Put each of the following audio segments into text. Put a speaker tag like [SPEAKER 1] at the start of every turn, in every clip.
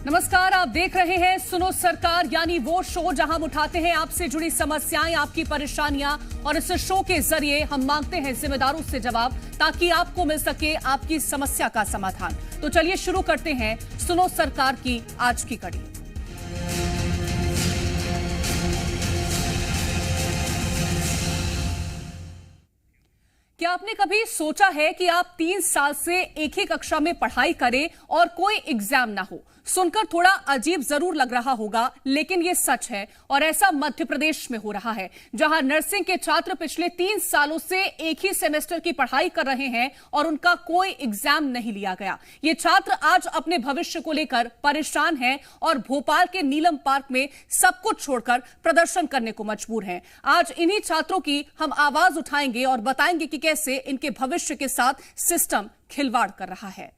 [SPEAKER 1] नमस्कार, आप देख रहे हैं सुनो सरकार, यानी वो शो जहां हम उठाते हैं आपसे जुड़ी समस्याएं, आपकी परेशानियां, और इस शो के जरिए हम मांगते हैं जिम्मेदारों से जवाब ताकि आपको मिल सके आपकी समस्या का समाधान। तो चलिए शुरू करते हैं सुनो सरकार की आज की कड़ी। क्या आपने कभी सोचा है कि आप 3 साल से एक ही कक्षा में पढ़ाई करें और कोई एग्जाम ना हो? सुनकर थोड़ा अजीब जरूर लग रहा होगा, लेकिन यह सच है और ऐसा मध्य प्रदेश में हो रहा है, जहां नर्सिंग के छात्र पिछले 3 सालों से एक ही सेमेस्टर की पढ़ाई कर रहे हैं और उनका कोई एग्जाम नहीं लिया गया। ये छात्र आज अपने भविष्य को लेकर परेशान हैं और भोपाल के नीलम पार्क में सब कुछ छोड़कर प्रदर्शन करने को मजबूर हैं। आज इन्हीं छात्रों की हम आवाज उठाएंगे और बताएंगे कि कैसे इनके भविष्य के साथ सिस्टम खिलवाड़ कर रहा है।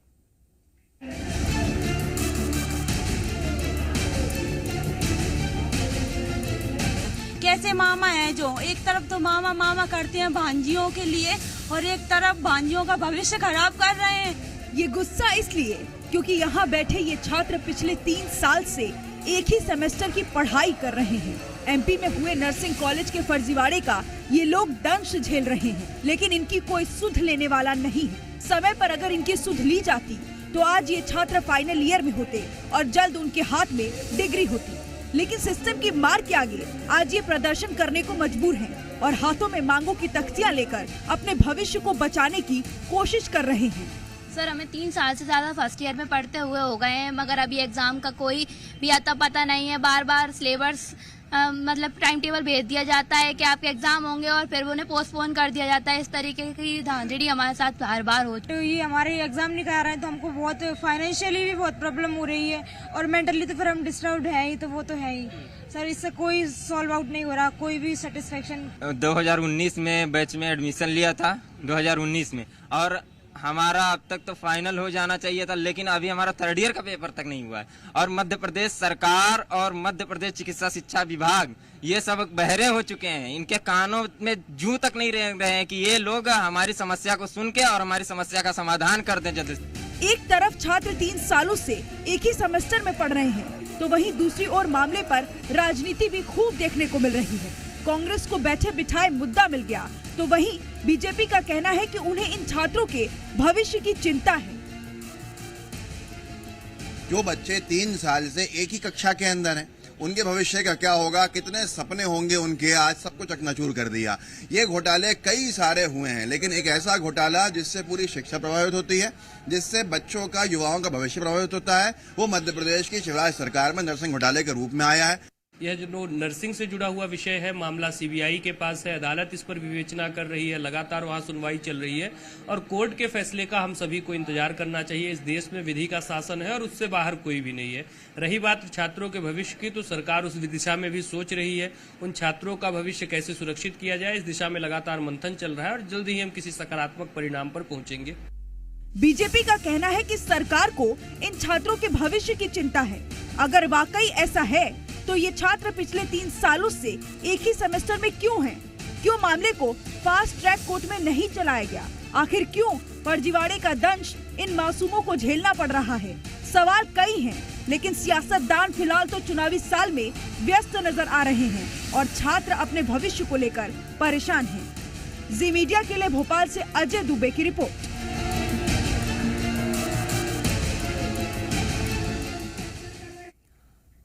[SPEAKER 2] कैसे मामा है जो एक तरफ तो मामा मामा करते हैं भांजियों के लिए और एक तरफ भांजियों का भविष्य खराब कर रहे हैं।
[SPEAKER 3] ये गुस्सा इसलिए क्योंकि यहाँ बैठे ये छात्र पिछले 3 साल से एक ही सेमेस्टर की पढ़ाई कर रहे हैं। एमपी में हुए नर्सिंग कॉलेज के फर्जीवाड़े का ये लोग दंश झेल रहे हैं, लेकिन इनकी कोई सुध लेने वाला नहीं है। समय पर अगर इनकी सुध ली जाती तो आज ये छात्र फाइनल ईयर में होते और जल्द उनके हाथ में डिग्री होती, लेकिन सिस्टम की मार के आगे आज ये प्रदर्शन करने को मजबूर हैं और हाथों में मांगों की तख्तियां लेकर अपने भविष्य को बचाने की कोशिश कर रहे हैं।
[SPEAKER 4] सर, हमें 3 साल से ज्यादा फर्स्ट ईयर में पढ़ते हुए हो गए हैं, मगर अभी एग्जाम का कोई भी आता पता नहीं है। बार बार सिलेबस मतलब टाइम टेबल भेज दिया जाता है कि आपके एग्जाम होंगे और फिर उन्हें पोस्टपोन कर दिया जाता है। इस तरीके की धांधली हमारे साथ हर बार हो।
[SPEAKER 2] तो ये हमारे एग्जाम नहीं करा रहे हैं तो हमको बहुत फाइनेंशियली भी बहुत प्रॉब्लम हो रही है और मेंटली तो फिर हम डिस्टर्ब्ड है ही, तो वो तो है ही सर। इससे कोई सॉल्व आउट नहीं हो रहा, कोई भी सेटिस्फेक्शन।
[SPEAKER 5] 2019 में बैच में एडमिशन लिया था 2019 में, और हमारा अब तक तो फाइनल हो जाना चाहिए था, लेकिन अभी हमारा 3rd ईयर का पेपर तक नहीं हुआ है। और मध्य प्रदेश सरकार और मध्य प्रदेश चिकित्सा शिक्षा विभाग ये सब बहरे हो चुके हैं। इनके कानों में जूं तक नहीं रह रहे हैं कि ये लोग हमारी समस्या को सुन के और हमारी समस्या का समाधान कर दें जल्दी से।
[SPEAKER 3] एक तरफ छात्र 3 सालों से एक ही सेमेस्टर में पढ़ रहे हैं, तो वहीं दूसरी ओर मामले पर राजनीति भी खूब देखने को मिल रही है। कांग्रेस को बैठे बिठाए मुद्दा मिल गया, तो वहीं बीजेपी का कहना है कि उन्हें इन छात्रों के भविष्य की चिंता है।
[SPEAKER 6] जो बच्चे 3 साल से एक ही कक्षा के अंदर हैं, उनके भविष्य का क्या होगा, कितने सपने होंगे उनके, आज सबको चकनाचूर कर दिया। ये घोटाले कई सारे हुए हैं, लेकिन एक ऐसा घोटाला जिससे पूरी शिक्षा प्रभावित होती है, जिससे बच्चों का, युवाओं का भविष्य प्रभावित होता है, वो मध्य प्रदेश की शिवराज सरकार में नर्सिंग घोटाले के रूप में आया है।
[SPEAKER 7] यह जो नर्सिंग से जुड़ा हुआ विषय है, मामला सीबीआई के पास है, अदालत इस पर विवेचना कर रही है, लगातार वहां सुनवाई चल रही है और कोर्ट के फैसले का हम सभी को इंतजार करना चाहिए। इस देश में विधि का शासन है और उससे बाहर कोई भी नहीं है। रही बात छात्रों के भविष्य की, तो सरकार उस दिशा में भी सोच रही है। उन छात्रों का भविष्य कैसे सुरक्षित किया जाए, इस दिशा में लगातार मंथन चल रहा है और जल्द ही हम किसी सकारात्मक परिणाम पर पहुंचेंगे।
[SPEAKER 3] बीजेपी का कहना है कि सरकार को इन छात्रों के भविष्य की चिंता है। अगर वाकई ऐसा है तो ये छात्र पिछले 3 सालों से एक ही सेमेस्टर में क्यों हैं? क्यों मामले को फास्ट ट्रैक कोर्ट में नहीं चलाया गया? आखिर क्यों फर्जीवाड़े का दंश इन मासूमों को झेलना पड़ रहा है? सवाल कई हैं, लेकिन सियासतदान फिलहाल तो चुनावी साल में व्यस्त नजर आ रहे हैं और छात्र अपने भविष्य को लेकर परेशान हैं। जी मीडिया के लिए भोपाल से अजय दुबे की रिपोर्ट।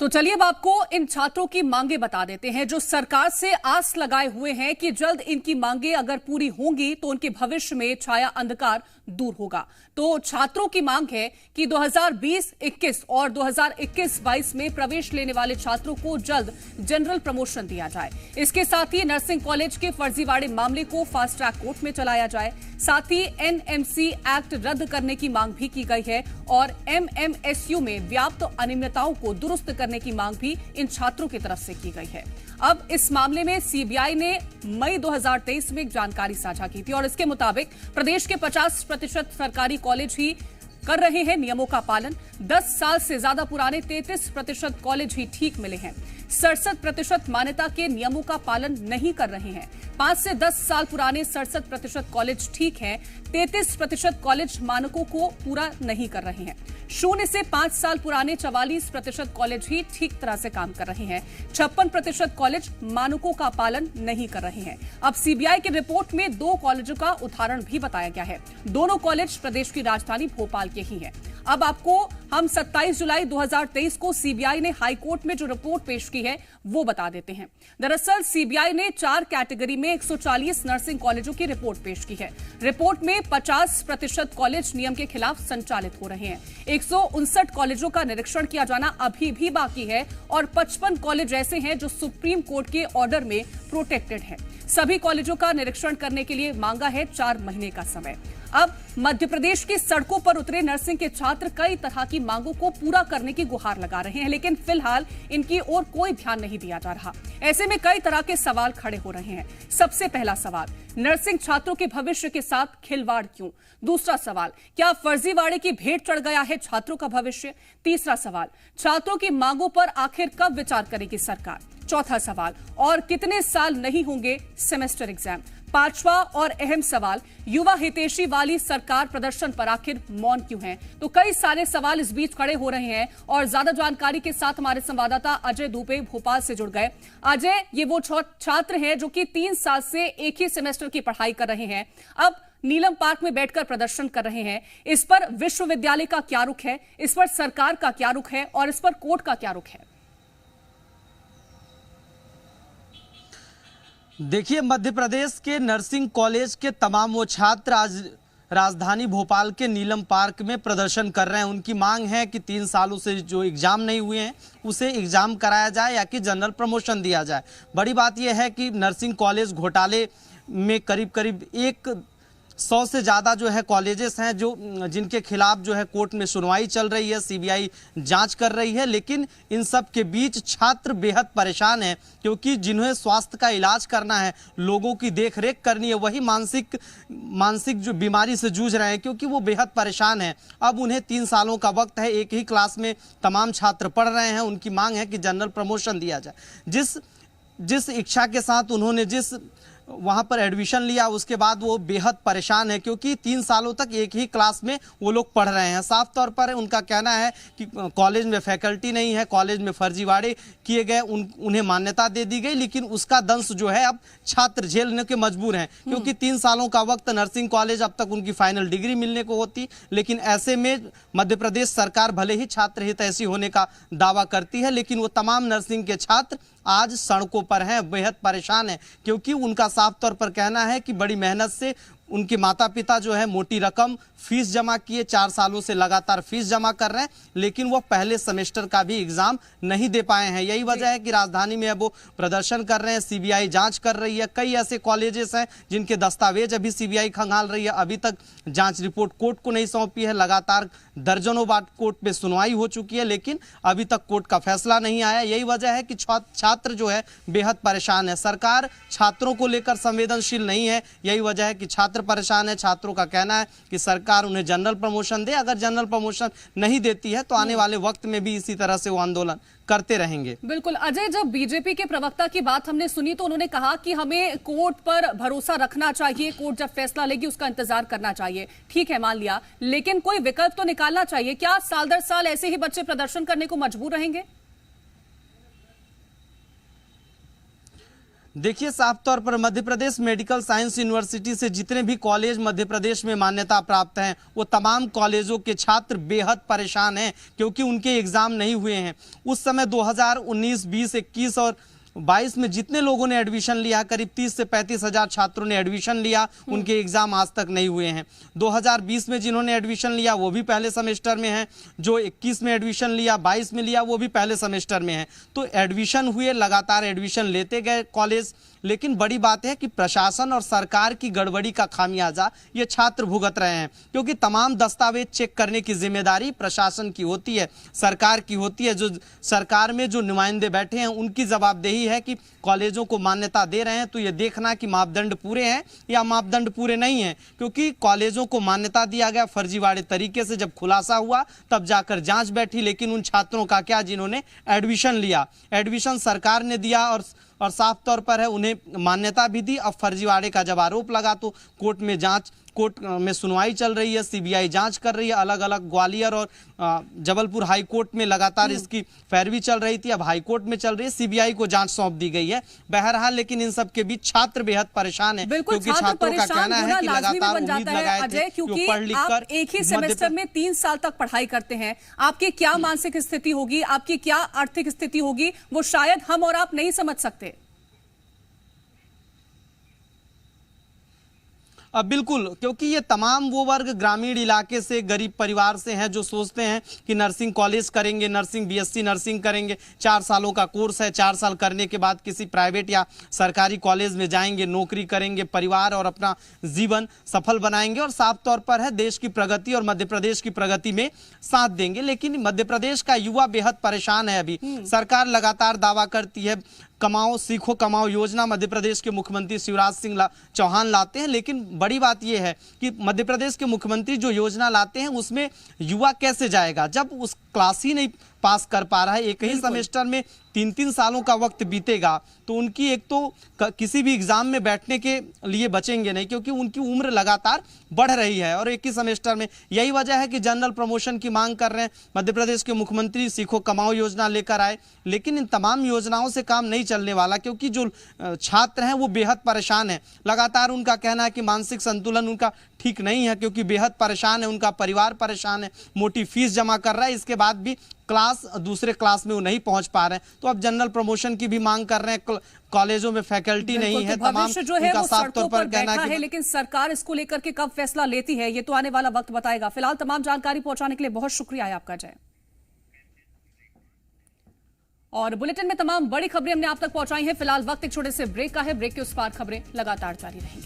[SPEAKER 1] तो चलिए अब आपको इन छात्रों की मांगे बता देते हैं, जो सरकार से आस लगाए हुए हैं कि जल्द इनकी मांगे अगर पूरी होंगी तो उनके भविष्य में छाया अंधकार दूर होगा। तो छात्रों की मांग है कि 2020-21 और 2021-22 में प्रवेश लेने वाले छात्रों को जल्द जनरल प्रमोशन दिया जाए। इसके साथ ही नर्सिंग कॉलेज के फर्जीवाड़े मामले को फास्ट ट्रैक कोर्ट में चलाया जाए। साथ ही एनएमसी एक्ट रद्द करने की मांग भी की गई है और एमएमएसयू में व्याप्त अनियमितताओं को दुरुस्त करने की मांग भी इन छात्रों की तरफ से की गई है। अब इस मामले में सीबीआई ने मई 2023 में एक जानकारी साझा की थी और इसके मुताबिक प्रदेश के 50% सरकारी कॉलेज ही कर रहे हैं नियमों का पालन। 10 साल से ज्यादा पुराने 33% कॉलेज ही ठीक मिले हैं। 67% मान्यता के नियमों का पालन नहीं कर रहे हैं। 5 से 10 साल पुराने 67% कॉलेज ठीक हैं, 33% कॉलेज मानकों को पूरा नहीं कर रहे हैं। 0 से 5 साल पुराने 44% कॉलेज ही ठीक तरह से काम कर रहे हैं। 56% कॉलेज मानकों का पालन नहीं कर रहे हैं। अब सीबीआई की रिपोर्ट में 2 कॉलेजों का उदाहरण भी बताया गया है। दोनों कॉलेज प्रदेश की राजधानी भोपाल के ही हैं। अब आपको हम 27 जुलाई 2023 को सीबीआई ने हाई कोर्ट में जो रिपोर्ट पेश की है वो बता देते हैं। दरअसल सीबीआई ने 4 कैटेगरी में 140 नर्सिंग कॉलेजों की रिपोर्ट पेश की है। रिपोर्ट में 50% कॉलेज नियम के खिलाफ संचालित हो रहे हैं। 159 कॉलेजों का निरीक्षण किया जाना अभी भी बाकी है और 55 कॉलेज ऐसे हैं जो सुप्रीम कोर्ट के ऑर्डर में प्रोटेक्टेड है। सभी कॉलेजों का निरीक्षण करने के लिए मांगा है 4 महीने का समय। अब मध्य प्रदेश की सड़कों पर उतरे नर्सिंग के छात्र कई तरह की मांगों को पूरा करने की गुहार लगा रहे हैं, लेकिन फिलहाल इनकी ओर कोई ध्यान नहीं दिया जा रहा। ऐसे में कई तरह के सवाल खड़े हो रहे हैं। सबसे पहला सवाल, नर्सिंग छात्रों के भविष्य के साथ खिलवाड़ क्यों? दूसरा सवाल, क्या फर्जीवाड़े की भेंट चढ़ गया है छात्रों का भविष्य? तीसरा सवाल, छात्रों की मांगों पर आखिर कब विचार करेगी सरकार? चौथा सवाल, और कितने साल नहीं होंगे सेमेस्टर एग्जाम? पांचवा और अहम सवाल, युवा हितैषी वाली सरकार प्रदर्शन पर आखिर मौन क्यों है? तो कई सारे सवाल इस बीच खड़े हो रहे हैं और ज्यादा जानकारी के साथ हमारे संवाददाता अजय दुबे भोपाल से जुड़ गए। अजय, ये वो छात्र हैं जो कि 3 साल से एक ही सेमेस्टर की पढ़ाई कर रहे हैं, अब नीलम पार्क में बैठकर प्रदर्शन कर रहे हैं। इस पर विश्वविद्यालय का क्या रुख है, इस पर सरकार का क्या रुख है और इस पर कोर्ट का क्या रुख है?
[SPEAKER 8] देखिए, मध्य प्रदेश के नर्सिंग कॉलेज के तमाम वो छात्र आज राजधानी भोपाल के नीलम पार्क में प्रदर्शन कर रहे हैं। उनकी मांग है कि 3 सालों से जो एग्ज़ाम नहीं हुए हैं उसे एग्ज़ाम कराया जाए या कि जनरल प्रमोशन दिया जाए। बड़ी बात यह है कि नर्सिंग कॉलेज घोटाले में करीब 100 से ज़्यादा जो है कॉलेजेस हैं जो जिनके खिलाफ जो है कोर्ट में सुनवाई चल रही है, सीबीआई जांच कर रही है। लेकिन इन सब के बीच छात्र बेहद परेशान हैं, क्योंकि जिन्हें स्वास्थ्य का इलाज करना है, लोगों की देखरेख करनी है, वही मानसिक जो बीमारी से जूझ रहे हैं, क्योंकि वो बेहद परेशान हैं। अब उन्हें 3 सालों का वक्त है, एक ही क्लास में तमाम छात्र पढ़ रहे हैं। उनकी मांग है कि जनरल प्रमोशन दिया जाए। जिस इच्छा के साथ उन्होंने वहाँ पर एडमिशन लिया, उसके बाद वो बेहद परेशान है, क्योंकि 3 सालों तक एक ही क्लास में वो लोग पढ़ रहे हैं। साफ तौर पर उनका कहना है कि कॉलेज में फैकल्टी नहीं है, कॉलेज में फर्जीवाड़े किए गए, उन्हें मान्यता दे दी गई, लेकिन उसका दंश जो है अब छात्र झेलने के मजबूर हैं, क्योंकि 3 सालों का वक्त नर्सिंग कॉलेज अब तक उनकी फाइनल डिग्री मिलने को होती। लेकिन ऐसे में मध्य प्रदेश सरकार भले ही छात्र हितैषी होने का दावा करती है, लेकिन वो तमाम नर्सिंग के छात्र आज सड़कों पर हैं, बेहद परेशान हैं, क्योंकि उनका साफ तौर पर कहना है कि बड़ी मेहनत से उनके माता पिता जो है मोटी रकम फीस जमा किए, 4 सालों से लगातार फीस जमा कर रहे हैं, लेकिन वो पहले सेमेस्टर का भी एग्जाम नहीं दे पाए हैं। यही वजह है कि राजधानी में अब वो प्रदर्शन कर रहे हैं। सीबीआई जांच कर रही है। कई ऐसे कॉलेजेस हैं जिनके दस्तावेज अभी सीबीआई खंगाल रही है, अभी तक जांच रिपोर्ट कोर्ट को नहीं सौंपी है। लगातार दर्जनों बार कोर्ट में सुनवाई हो चुकी है, लेकिन अभी तक कोर्ट का फैसला नहीं आया। यही वजह है कि छात्र जो है बेहद परेशान है। सरकार छात्रों को लेकर संवेदनशील नहीं है, यही वजह है कि छात्र परेशान है। छात्रों का कहना है कि सरकार उन्हें जनरल प्रमोशन दे। अगर जनरल प्रमोशन नहीं देती है तो आने वाले वक्त में भी इसी तरह से वो आंदोलन करते रहेंगे।
[SPEAKER 1] बिल्कुल अजय, जब बीजेपी के प्रवक्ता की बात हमने सुनी तो उन्होंने कहा कि हमें कोर्ट पर भरोसा रखना चाहिए, कोर्ट जब फैसला लेगी उसका इंतजार करना चाहिए। ठीक है, मान लिया, लेकिन कोई विकल्प तो निकालना चाहिए। क्या साल दर साल ऐसे ही बच्चे प्रदर्शन करने को मजबूर रहेंगे?
[SPEAKER 8] देखिए, साफ तौर पर Madhya Pradesh medical science university से जितने भी कॉलेज मध्य प्रदेश में मान्यता प्राप्त हैं, वो तमाम कॉलेजों के छात्र बेहद परेशान हैं, क्योंकि उनके एग्ज़ाम नहीं हुए हैं। उस समय 2019, 20, 21 और 22 में जितने लोगों ने एडमिशन लिया, करीब 30 से 35 हज़ार छात्रों ने एडमिशन लिया, उनके एग्जाम आज तक नहीं हुए हैं। 2020 में जिन्होंने एडमिशन लिया वो भी पहले सेमेस्टर में हैं, जो 21 में एडमिशन लिया, 22 में लिया, वो भी पहले सेमेस्टर में हैं। तो एडमिशन हुए, लगातार एडमिशन लेते गए कॉलेज, लेकिन बड़ी बात है कि प्रशासन और सरकार की गड़बड़ी का खामियाजा ये छात्र भुगत रहे हैं, क्योंकि तमाम दस्तावेज चेक करने की जिम्मेदारी प्रशासन की होती है, सरकार की होती है। जो सरकार में जो नुमाइंदे बैठे हैं उनकी जवाबदेही यही है कि कॉलेजों को मान्यता दे रहे हैं तो ये देखना कि मापदंड पूरे हैं या मापदंड पूरे नहीं हैं, क्योंकि कॉलेजों को मान्यता दिया गया फर्जीवाड़े तरीके से। जब खुलासा हुआ तब जाकर जांच बैठी, लेकिन उन छात्रों का क्या जिन्होंने एडमिशन लिया, एडमिशन सरकार ने दिया और साफ तौर पर है उन्हें मान्यता भी दी। अब फर्जीवाड़े का जब आरोप लगा तो कोर्ट में सुनवाई चल रही है, सीबीआई जांच कर रही है। अलग अलग ग्वालियर और जबलपुर हाई कोर्ट में लगातार इसकी पैरवी चल रही थी, अब हाई कोर्ट में चल रही है, सीबीआई को जांच सौंप दी गई है। बहरहाल लेकिन इन सब के बीच छात्र बेहद परेशान है, क्योंकि छात्रों का कहना है कि लगातार उम्मीद लगाए थे कि पढ़ लिख कर
[SPEAKER 1] एक ही सेमेस्टर में 3 साल तक पढ़ाई करते हैं, आपकी क्या मानसिक स्थिति होगी, आपकी क्या आर्थिक स्थिति होगी, वो शायद हम और आप नहीं समझ सकते।
[SPEAKER 8] बिल्कुल, क्योंकि ये तमाम वो वर्ग ग्रामीण इलाके से, गरीब परिवार से हैं जो सोचते हैं कि नर्सिंग कॉलेज करेंगे, नर्सिंग बीएससी नर्सिंग करेंगे, 4 सालों का कोर्स है, 4 साल करने के बाद किसी प्राइवेट या सरकारी कॉलेज में जाएंगे, नौकरी करेंगे, परिवार और अपना जीवन सफल बनाएंगे और साफ तौर पर है देश की प्रगति और मध्य प्रदेश की प्रगति में साथ देंगे। लेकिन मध्य प्रदेश का युवा बेहद परेशान है। अभी सरकार लगातार दावा करती है कमाओ सीखो कमाओ योजना मध्य प्रदेश के मुख्यमंत्री शिवराज सिंह चौहान लाते हैं, लेकिन बड़ी बात यह है कि मध्य प्रदेश के मुख्यमंत्री जो योजना लाते हैं उसमें युवा कैसे जाएगा जब उस क्लास ही नहीं पास कर पा रहा है। एक ही सेमेस्टर में 3-3 सालों का वक्त बीतेगा तो उनकी एक तो किसी भी एग्जाम में बैठने के लिए बचेंगे नहीं, क्योंकि उनकी उम्र लगातार बढ़ रही है और एक ही सेमेस्टर में। यही वजह है कि जनरल प्रमोशन की मांग कर रहे हैं मध्य प्रदेश के मुख्यमंत्री, सीखो कमाओ योजना लेकर आए। लेकिन इन तमाम योजनाओं से काम नहीं चलने वाला, क्योंकि जो छात्र हैं वो बेहद परेशान है। लगातार उनका कहना है कि मानसिक संतुलन उनका ठीक नहीं है, क्योंकि बेहद परेशान है, उनका परिवार परेशान है, मोटी फीस जमा कर रहा है, इसके बाद भी दूसरे क्लास में वो नहीं पहुंच पा रहे हैं। तो अब जनरल प्रमोशन की भी मांग कर रहे हैं, कॉलेजों में फैकल्टी नहीं है, तमाम
[SPEAKER 1] जो है वो
[SPEAKER 8] साफ तौर पर कहना
[SPEAKER 1] है। लेकिन सरकार इसको लेकर के कब फैसला लेती है ये तो आने वाला वक्त बताएगा। फिलहाल तमाम जानकारी पहुंचाने के लिए बहुत शुक्रिया है आपका जय। और बुलेटिन में तमाम बड़ी खबरें हमने आप तक पहुंचाई हैं। फिलहाल वक्त एक छोटे से ब्रेक का है, ब्रेक के उस पार खबरें लगातार जारी रहेंगी।